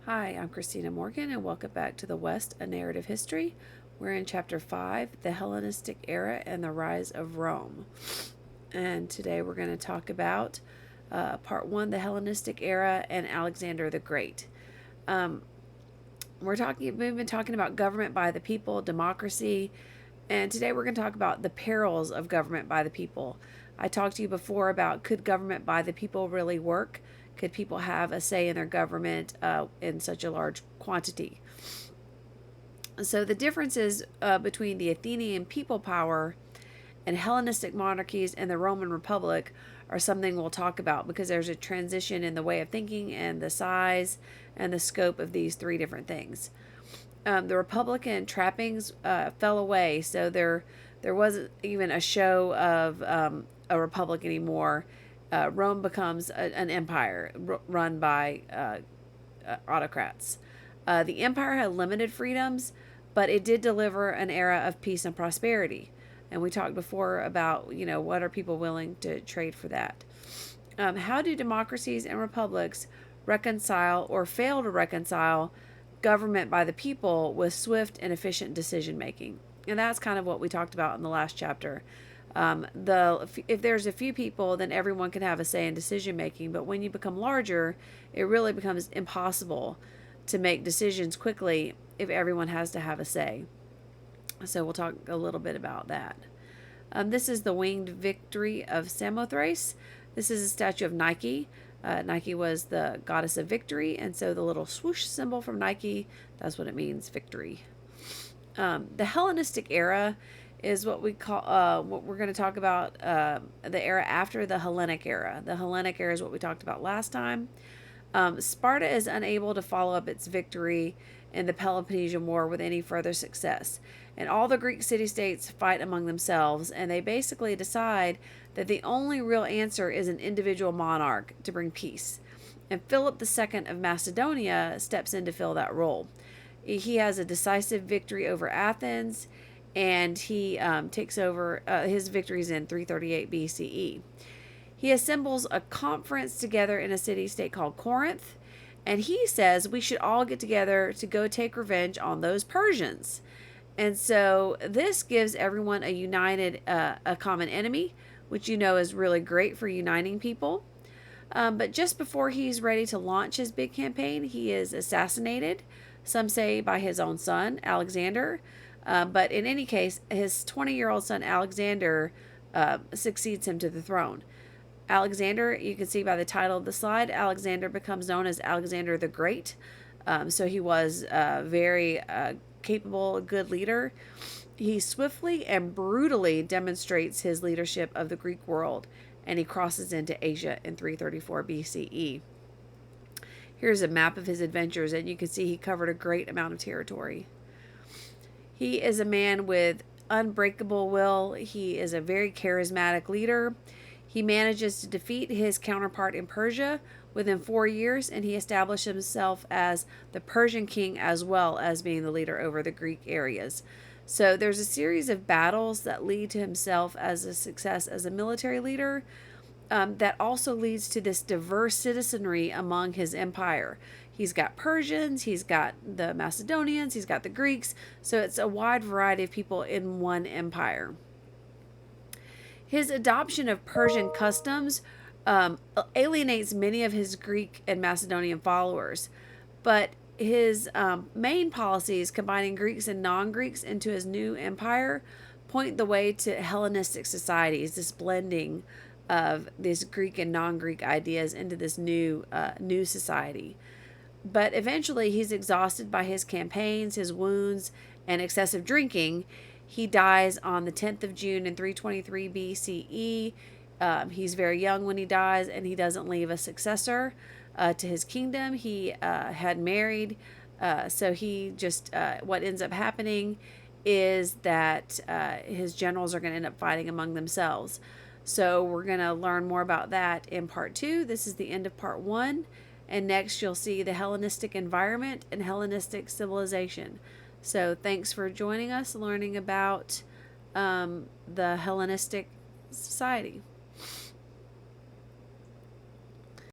Hi, I'm Christina Morgan, and welcome back to the West, a Narrative History. We're in Chapter 5, the Hellenistic Era and the Rise of Rome. And today we're going to talk about Part 1, the Hellenistic Era and Alexander the Great. We've been talking about government by the people, democracy, and today we're going to talk about the perils of government by the people. I talked to you before about, could government by the people really work? Could people have a say in their government in such a large quantity? So the differences between the Athenian people power and Hellenistic monarchies and the Roman Republic are something we'll talk about, because there's a transition in the way of thinking and the size and the scope of these three different things. The Republican trappings fell away, so there wasn't even a show of a republic anymore. Rome becomes an empire run by autocrats. The empire had limited freedoms, but it did deliver an era of peace and prosperity. And we talked before about, what are people willing to trade for that? How do democracies and republics reconcile or fail to reconcile government by the people with swift and efficient decision making? And that's kind of what we talked about in the last chapter. If there's a few people, then everyone can have a say in decision making. But when you become larger, it really becomes impossible to make decisions quickly if everyone has to have a say. So we'll talk a little bit about that. This is the winged victory of Samothrace. This is a statue of Nike. Nike was the goddess of victory, and so the little swoosh symbol from Nike, that's what it means, victory. The Hellenistic era is what we call, what we're going to talk about, the era after the Hellenic era. The Hellenic era is what we talked about last time. Sparta is unable to follow up its victory in the Peloponnesian War with any further success. And all the Greek city-states fight among themselves, and they basically decide that the only real answer is an individual monarch to bring peace. And Philip II of Macedonia steps in to fill that role. He has a decisive victory over Athens, and he takes over his victories in 338 BCE. He assembles a conference together in a city-state called Corinth, and he says we should all get together to go take revenge on those Persians. And so this gives everyone a common enemy, which is really great for uniting people. But just before he's ready to launch his big campaign, he is assassinated, some say by his own son, Alexander. But in any case, his 20-year-old son, Alexander, succeeds him to the throne. Alexander, you can see by the title of the slide, Alexander becomes known as Alexander the Great. So he was very capable, good leader. He swiftly and brutally demonstrates his leadership of the Greek world, and he crosses into Asia in 334 BCE. Here's a map of his adventures, and you can see he covered a great amount of territory. He is a man with unbreakable will. He is a very charismatic leader. He manages to defeat his counterpart in Persia within 4 years, and he established himself as the Persian king as well as being the leader over the Greek areas. So there's a series of battles that lead to himself as a success as a military leader, that also leads to this diverse citizenry among his empire. He's got Persians, he's got the Macedonians, he's got the Greeks, so it's a wide variety of people in one empire. His adoption of Persian customs alienates many of his Greek and Macedonian followers, but his main policies, combining Greeks and non-Greeks into his new empire, point the way to Hellenistic societies, this blending of these Greek and non-Greek ideas into this new society. But eventually he's exhausted by his campaigns, his wounds, and excessive drinking. He dies on the 10th of June in 323 BCE. He's very young when he dies, and he doesn't leave a successor to his kingdom. He had married, so he just, what ends up happening is that his generals are going to end up fighting among themselves. So we're going to learn more about that in part 2. This is the end of part 1. And next you'll see the Hellenistic environment and Hellenistic civilization. So thanks for joining us, learning about the Hellenistic society.